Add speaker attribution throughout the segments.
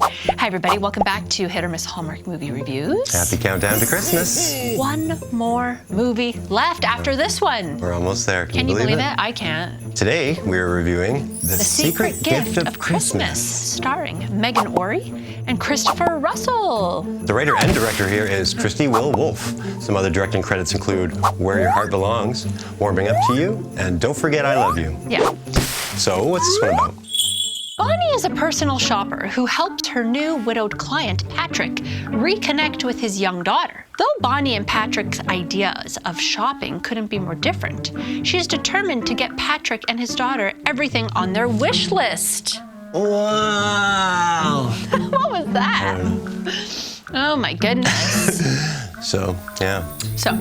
Speaker 1: Hi everybody, welcome back to Hit or Miss Hallmark Movie Reviews.
Speaker 2: Happy countdown to Christmas.
Speaker 1: One more movie left after this one.
Speaker 2: We're almost there.
Speaker 1: Can you believe it? I can't.
Speaker 2: Today we're reviewing
Speaker 1: The Secret Gift of Christmas, starring Megan Ory and Christopher Russell.
Speaker 2: The writer and director here is Christy Will Wolfe. Some other directing credits include Where Your Heart Belongs, Warming Up to You, and Don't Forget I Love You.
Speaker 1: Yeah.
Speaker 2: So what's this one about?
Speaker 1: Bonnie is a personal shopper who helps her new widowed client, Patrick, reconnect with his young daughter. Though Bonnie and Patrick's ideas of shopping couldn't be more different, she's determined to get Patrick and his daughter everything on their wish list.
Speaker 2: Wow!
Speaker 1: What was that? Oh my goodness.
Speaker 2: So, yeah.
Speaker 1: So,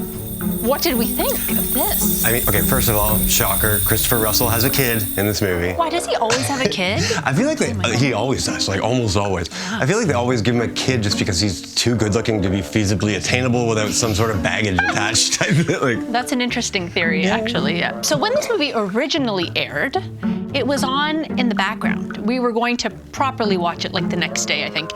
Speaker 1: what did we think of this?
Speaker 2: I mean, okay, first of all, shocker, Christopher Russell has a kid in this movie.
Speaker 1: Why, does he always have a kid?
Speaker 2: I feel like he always does, like almost always. I feel like they always give him a kid just because he's too good looking to be feasibly attainable without some sort of baggage attached.
Speaker 1: That's an interesting theory, actually, yeah. So when this movie originally aired, it was on in the background. We were going to properly watch it like the next day, I think.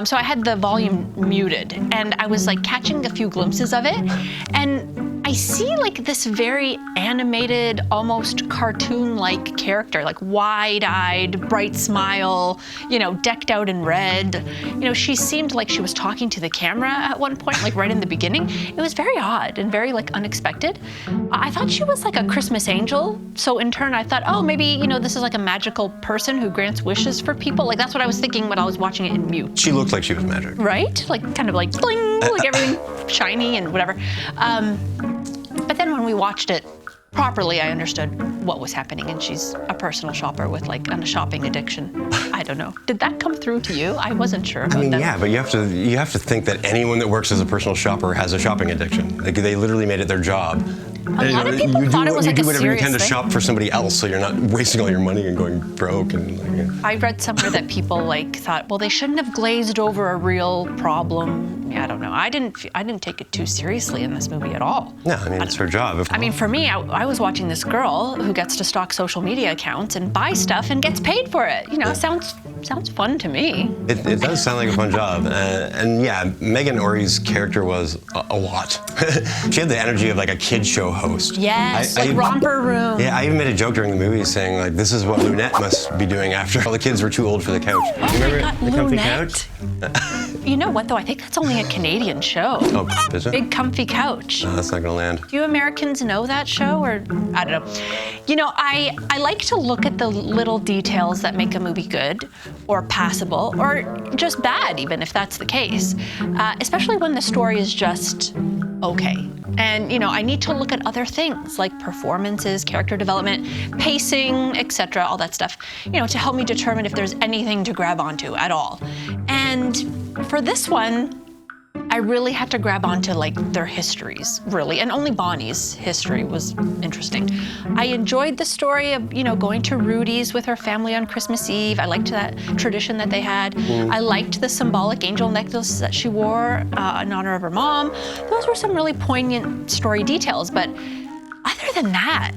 Speaker 1: So I had the volume muted and I was like catching a few glimpses of it. And I see like this very animated, almost cartoon-like character, like wide-eyed, bright smile, you know, decked out in red. You know, she seemed like she was talking to the camera at one point, like right in the beginning. It was very odd and very like unexpected. I thought she was like a Christmas angel. So in turn, I thought, oh, maybe, you know, this is like a magical person who grants wishes for people. Like that's what I was thinking when I was watching it in mute.
Speaker 2: She looked like she was magic.
Speaker 1: Right? Like kind of like bling, like everything shiny and whatever. But then when we watched it properly, I understood what was happening, and she's a personal shopper with like a shopping addiction. I don't know. Did that come through to you? I wasn't sure about that.
Speaker 2: Yeah, but you have to think that anyone that works as a personal shopper has a shopping addiction. Like they literally made it their job.
Speaker 1: A lot of people thought it was like a serious thing. You do whatever you can to
Speaker 2: shop for somebody else, so you're not wasting all your money and going broke. And
Speaker 1: I read somewhere that people like thought, well, they shouldn't have glazed over a real problem. Yeah, I don't know. I didn't take it too seriously in this movie at all.
Speaker 2: No, I mean it's her job.
Speaker 1: I mean, for me, I was watching this girl who gets to stalk social media accounts and buy stuff and gets paid for it. You know, sounds fun to me.
Speaker 2: It does sound like a fun job, and yeah, Megan Ory's character was a lot. She had the energy of like a kid show host.
Speaker 1: Yes, like Romper Room.
Speaker 2: Yeah, I even made a joke during the movie saying like, this is what Lunette must be doing after all the kids were too old for the couch.
Speaker 1: Oh,
Speaker 2: you remember
Speaker 1: my God,
Speaker 2: the comfy
Speaker 1: Lunette?
Speaker 2: couch?
Speaker 1: You know what though? I think that's only a Canadian show.
Speaker 2: Oh, is it?
Speaker 1: Big Comfy Couch.
Speaker 2: No, that's not gonna land.
Speaker 1: Do you Americans know that show, or I don't know? You know, I like to look at the little details that make a movie good, or passable, or just bad, even if that's the case. Especially when the story is just okay. And you know, I need to look at other things like performances, character development, pacing, etc., all that stuff, you know, to help me determine if there's anything to grab onto at all. And for this one, I really had to grab onto like their histories, really, and only Bonnie's history was interesting. I enjoyed the story of, you know, going to Rudy's with her family on Christmas Eve. I liked that tradition that they had. I liked the symbolic angel necklace that she wore in honor of her mom. Those were some really poignant story details, but other than that,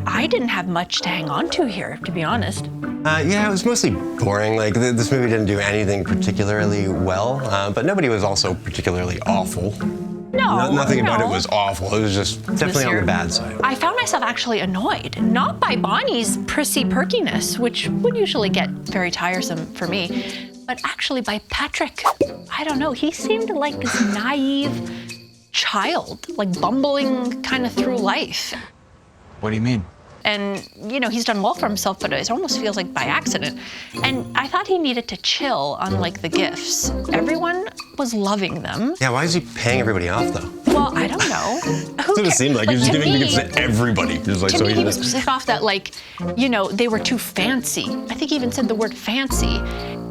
Speaker 1: I didn't have much to hang on to here, to be honest.
Speaker 2: Yeah, it was mostly boring. Like, this movie didn't do anything particularly well, but nobody was also particularly awful. Nothing about it was awful. It was just definitely on the bad side.
Speaker 1: I found myself actually annoyed, not by Bonnie's prissy perkiness, which would usually get very tiresome for me, but actually by Patrick. I don't know, he seemed like this naive child, like bumbling kind of through life.
Speaker 3: What do you mean?
Speaker 1: And, you know, he's done well for himself, but it almost feels like by accident. And I thought he needed to chill on, like, the gifts. Everyone was loving them.
Speaker 2: Yeah, why is he paying everybody off, though?
Speaker 1: Well, I don't know.
Speaker 2: That's what it seemed like. He was just giving the gifts to everybody.
Speaker 1: To me, he was pissed off that, like, you know, they were too fancy. I think he even said the word fancy.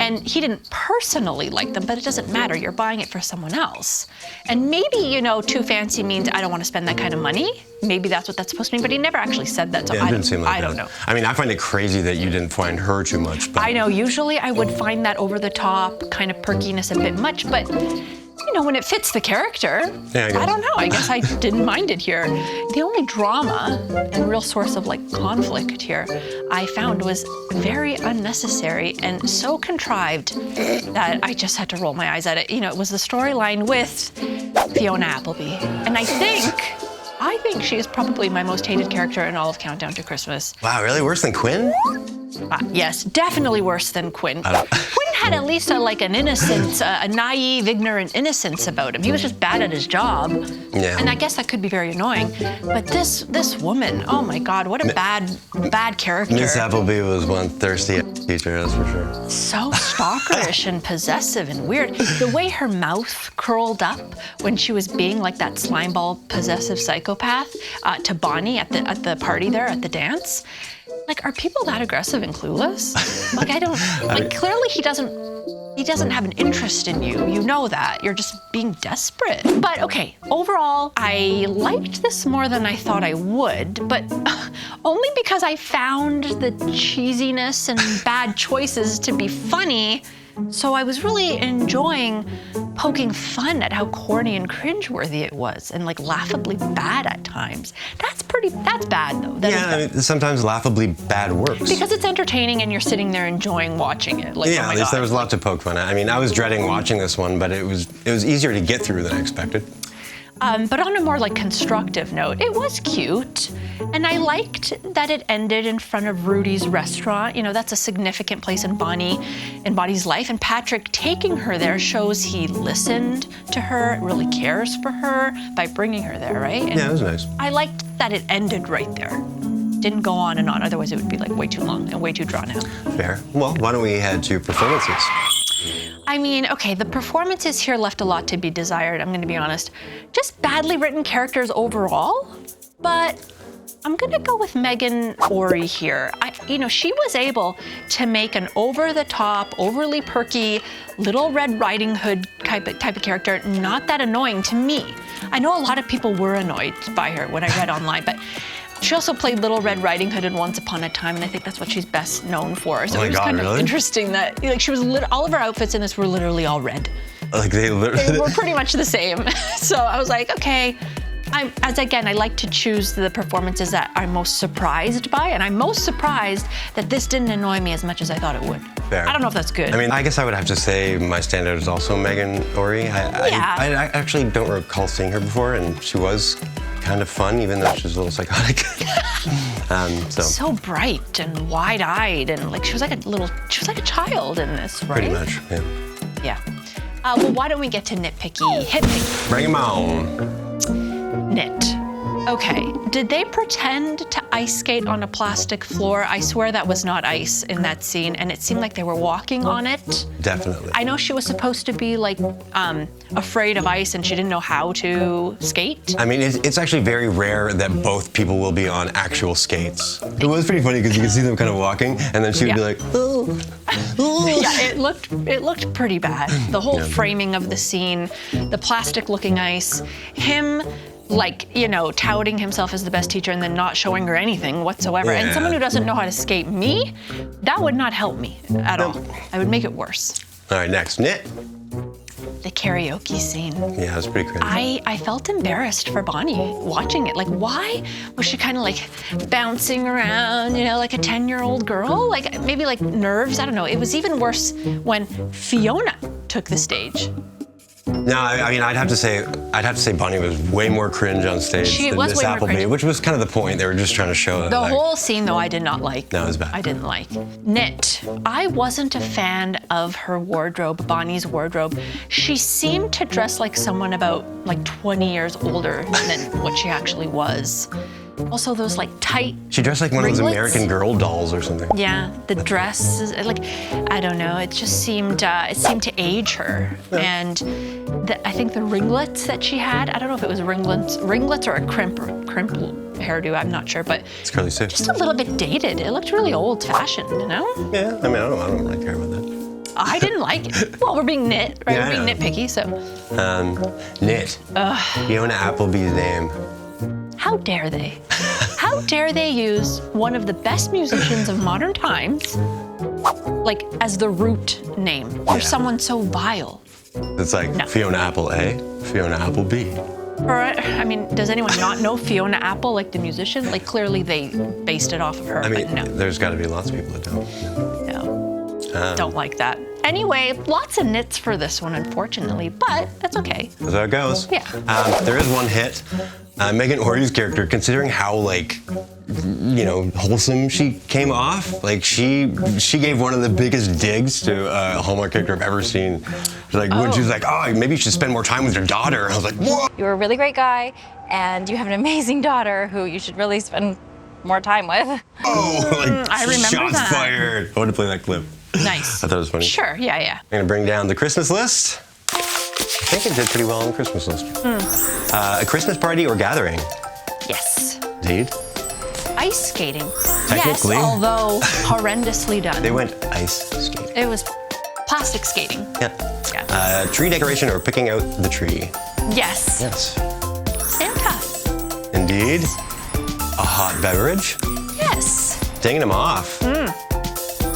Speaker 1: And he didn't personally like them, but it doesn't matter. You're buying it for someone else. And maybe, you know, too fancy means I don't want to spend that kind of money. Maybe that's what that's supposed to mean, but he never actually said that. So
Speaker 2: yeah, it didn't seem like
Speaker 1: I don't know.
Speaker 2: I mean, I find it crazy that you didn't find her too much. But
Speaker 1: I know, usually I would find that over the top kind of perkiness a bit much, but you you know, when it fits the character.
Speaker 2: Yeah, I guess.
Speaker 1: I don't know. I guess I didn't mind it here. The only drama and real source of like conflict here I found was very unnecessary and so contrived that I just had to roll my eyes at it. You know, it was the storyline with Fiona Appleby. And I think she is probably my most hated character in all of Countdown to Christmas.
Speaker 2: Wow, really? Worse than Quinn?
Speaker 1: Yes, definitely worse than Quinn. Quinn had at least an innocence, a naive, ignorant innocence about him. He was just bad at his job.
Speaker 2: Yeah.
Speaker 1: And I guess that could be very annoying. But this woman, oh my God, what a bad character.
Speaker 2: Miss Appleby was one thirsty teacher, that's for sure.
Speaker 1: So stalkerish and possessive and weird. The way her mouth curled up when she was being like that slimeball possessive psychopath to Bonnie at the party there at the dance. Like, are people that aggressive and clueless? Like, I don't, like, clearly he doesn't have an interest in you. You know that. You're just being desperate. But okay, overall, I liked this more than I thought I would, but only because I found the cheesiness and bad choices to be funny. So I was really enjoying poking fun at how corny and cringeworthy it was and like laughably bad at times. That's bad though. That is bad.
Speaker 2: I mean, sometimes laughably bad works.
Speaker 1: Because it's entertaining and you're sitting there enjoying watching it. Like,
Speaker 2: Yeah,
Speaker 1: oh my
Speaker 2: at least
Speaker 1: God.
Speaker 2: there was a lot to poke fun at. I mean, I was dreading watching this one, but it was easier to get through than I expected.
Speaker 1: But on a more like constructive note, it was cute. And I liked that it ended in front of Rudy's restaurant. You know, that's a significant place in Bonnie's life. And Patrick taking her there shows he listened to her, really cares for her by bringing her there, right? And
Speaker 2: Yeah, it was nice.
Speaker 1: I liked that it ended right there. Didn't go on and on, otherwise it would be like way too long and way too drawn out.
Speaker 2: Fair. Well, why don't we head to performances?
Speaker 1: I mean, okay, the performances here left a lot to be desired, I'm gonna be honest. Just badly written characters overall, but I'm gonna go with Megan Ory here. She was able to make an over-the-top, overly perky, Little Red Riding Hood type of character not that annoying to me. I know a lot of people were annoyed by her when I read online, but she also played Little Red Riding Hood in Once Upon a Time, and I think that's what she's best known for. So
Speaker 2: Oh my
Speaker 1: it was
Speaker 2: God,
Speaker 1: kind
Speaker 2: really?
Speaker 1: of interesting that she was all of her outfits in this were literally all red.
Speaker 2: Like they literally.
Speaker 1: They were pretty much the same. So I was like, okay. I like to choose the performances that I'm most surprised by, and I'm most surprised that this didn't annoy me as much as I thought it would.
Speaker 2: Fair.
Speaker 1: I don't know if that's good.
Speaker 2: I mean, I guess I would have to say my standout is also Megan Ory. I actually don't recall seeing her before, and she was kind of fun, even though she was a little psychotic.
Speaker 1: So bright and wide-eyed, and like she was like a child in this, right?
Speaker 2: Pretty much, yeah.
Speaker 1: Yeah. Well, why don't we get to Nit Picky? Hit me.
Speaker 2: Bring 'em on.
Speaker 1: Nit. Okay, did they pretend to ice skate on a plastic floor? I swear that was not ice in that scene, and it seemed like they were walking on it.
Speaker 2: Definitely.
Speaker 1: I know she was supposed to be like afraid of ice and she didn't know how to skate.
Speaker 2: I mean, it's actually very rare that both people will be on actual skates. It was pretty funny because you could see them kind of walking, and then she would be like, oh.
Speaker 1: Yeah, it looked pretty bad. The whole framing of the scene, the plastic-looking ice, him touting himself as the best teacher and then not showing her anything whatsoever.
Speaker 2: Yeah.
Speaker 1: And someone who doesn't know how to skate me, that would not help me at all. I would make it worse.
Speaker 2: All right, next, Nit.
Speaker 1: The karaoke scene.
Speaker 2: Yeah, it was pretty cringe.
Speaker 1: I felt embarrassed for Bonnie watching it. Like, why was she kind of like bouncing around, like a 10-year-old girl? Like, maybe like nerves, I don't know. It was even worse when Fiona took the stage.
Speaker 2: No, I mean, I'd have to say Bonnie was way more cringe on stage than Miss Appleby, which was kind of the point. They were just trying to show that.
Speaker 1: The whole scene, though, I did not like.
Speaker 2: No, it was bad.
Speaker 1: I didn't like. Nit. I wasn't a fan of her wardrobe, Bonnie's wardrobe. She seemed to dress like someone about like 20 years older than what she actually was. Also, those like tight.
Speaker 2: She dressed like one of those
Speaker 1: ringlets.
Speaker 2: American Girl dolls or something.
Speaker 1: Yeah, the dress is like, I don't know. It just seemed to age her, and I think the ringlets that she had. I don't know if it was ringlets or a crimp hairdo. I'm not sure, but
Speaker 2: It's curly Sue.
Speaker 1: just a little bit dated. It looked really old-fashioned,
Speaker 2: Yeah, I mean, I don't really care about that.
Speaker 1: I didn't like it. Well, we're being right?
Speaker 2: Yeah,
Speaker 1: We're being
Speaker 2: I know.
Speaker 1: nitpicky, so.
Speaker 2: Nit. Fiona Appleby's name.
Speaker 1: How dare they? How dare they use one of the best musicians of modern times, like, as the root name for someone so vile?
Speaker 2: It's like
Speaker 1: No.
Speaker 2: Fiona Apple A, Fiona Apple B.
Speaker 1: Or, I mean, does anyone not know Fiona Apple, like the musician? Like, clearly they based it off of her,
Speaker 2: I mean,
Speaker 1: but no.
Speaker 2: there's got to be lots of people that don't.
Speaker 1: No. Don't like that. Anyway, lots of nits for this one, unfortunately, but that's okay.
Speaker 2: That's how it goes.
Speaker 1: Yeah.
Speaker 2: There is one hit. Megan Ory's character, considering how, like, wholesome she came off, like, she gave one of the biggest digs to a Hallmark character I've ever seen. She's like, when she was like, oh, maybe you should spend more time with your daughter. I was like, whoa!
Speaker 3: You're a really great guy, and you have an amazing daughter who you should really spend more time with.
Speaker 2: Oh, like,
Speaker 1: I remember
Speaker 2: shots
Speaker 1: that.
Speaker 2: fired. I want to play that clip.
Speaker 1: Nice.
Speaker 2: I thought it was funny.
Speaker 1: Sure, yeah.
Speaker 2: I'm going to bring down the Christmas list. I think it did pretty well on the Christmas list. A Christmas party or gathering?
Speaker 1: Yes.
Speaker 2: Indeed.
Speaker 1: Ice skating.
Speaker 2: Technically.
Speaker 1: Yes, although horrendously done.
Speaker 2: They went ice skating.
Speaker 1: It was plastic skating.
Speaker 2: Yeah. Tree decoration or picking out the tree?
Speaker 1: Yes.
Speaker 2: Yes.
Speaker 1: Santa.
Speaker 2: Indeed. A hot beverage?
Speaker 1: Yes.
Speaker 2: Dinging them off.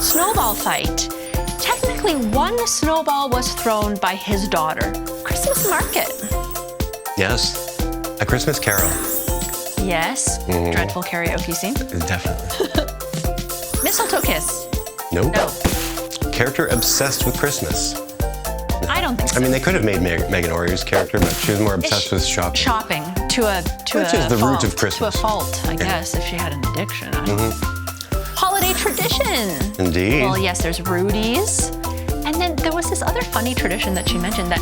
Speaker 1: Snowball fight. Technically, one snowball was thrown by his daughter. Christmas market.
Speaker 2: Yes. A Christmas carol?
Speaker 1: Yes. Dreadful karaoke scene.
Speaker 2: Definitely.
Speaker 1: Mistletoe kiss.
Speaker 2: Nope.
Speaker 1: No.
Speaker 2: Character obsessed with Christmas?
Speaker 1: I don't think so.
Speaker 2: I mean, they could have made Megan Ory's character, but she was more obsessed with shopping.
Speaker 1: Shopping to a
Speaker 2: Which is the root of
Speaker 1: To a
Speaker 2: Christmas.
Speaker 1: fault, I guess, if she had an addiction. I don't know. Holiday tradition.
Speaker 2: Indeed.
Speaker 1: Well, yes, there's Rudy's. And then there was this other funny tradition that she mentioned that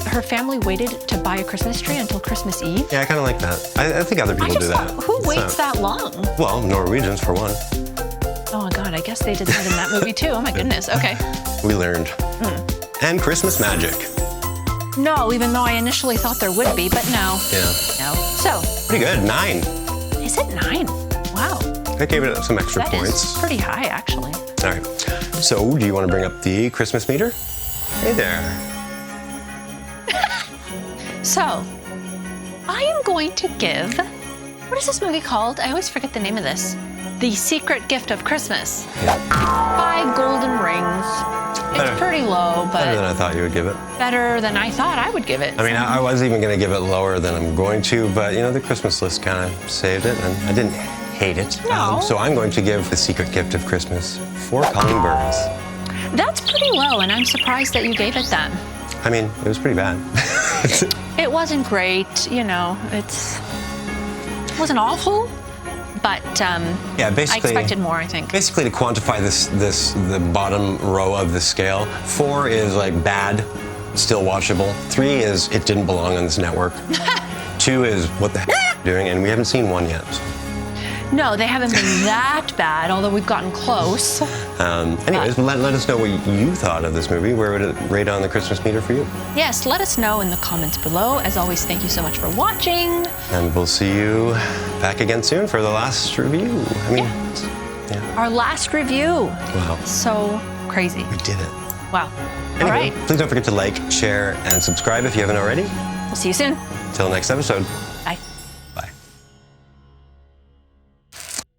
Speaker 1: her family waited to buy a Christmas tree until Christmas Eve.
Speaker 2: Yeah, I kind of like that. I think other people do that.
Speaker 1: Who waits that long?
Speaker 2: Well, Norwegians, for one.
Speaker 1: Oh my God, I guess they did that in that movie too. Oh my goodness, okay.
Speaker 2: We learned. And Christmas magic.
Speaker 1: No, even though I initially thought there would be, but no.
Speaker 2: Yeah.
Speaker 1: No. So,
Speaker 2: Pretty good. 9.
Speaker 1: is it 9? Wow.
Speaker 2: I gave it some extra
Speaker 1: That
Speaker 2: points.
Speaker 1: is pretty high, actually.
Speaker 2: All right. So, do you want to bring up the Christmas meter? Hey there.
Speaker 1: So, I am going to give, what is this movie called? I always forget the name of this. The Secret Gift of Christmas.
Speaker 2: Yeah.
Speaker 1: 5 golden rings.
Speaker 2: Better.
Speaker 1: It's pretty low,
Speaker 2: Better than
Speaker 1: but
Speaker 2: I thought you would give it.
Speaker 1: better than I thought I would give it.
Speaker 2: I mean, I was even going to give it lower than I'm going to, but the Christmas list kind of saved it, and I didn't hate it.
Speaker 1: No.
Speaker 2: So I'm going to give The Secret Gift of Christmas 4 calling birds.
Speaker 1: That's pretty low, and I'm surprised that you gave it that.
Speaker 2: I mean, it was pretty bad.
Speaker 1: It wasn't great, it wasn't awful, but
Speaker 2: Yeah, basically.
Speaker 1: I expected more, I think.
Speaker 2: Basically, to quantify the bottom row of the scale, 4 is like bad, still watchable. 3 is it didn't belong on this network. 2 is what the heck are you doing, and we haven't seen 1 yet.
Speaker 1: No, they haven't been that bad, although we've gotten close.
Speaker 2: Anyways, let us know what you thought of this movie. Where would it rate on the Christmas meter for you?
Speaker 1: Yes, let us know in the comments below. As always, thank you so much for watching.
Speaker 2: And we'll see you back again soon for the last review.
Speaker 1: Our last review.
Speaker 2: Wow,
Speaker 1: So crazy.
Speaker 2: we did it.
Speaker 1: Wow.
Speaker 2: Anyway,
Speaker 1: All right.
Speaker 2: please don't forget to like, share, and subscribe if you haven't already.
Speaker 1: We'll see you soon.
Speaker 2: Till next episode.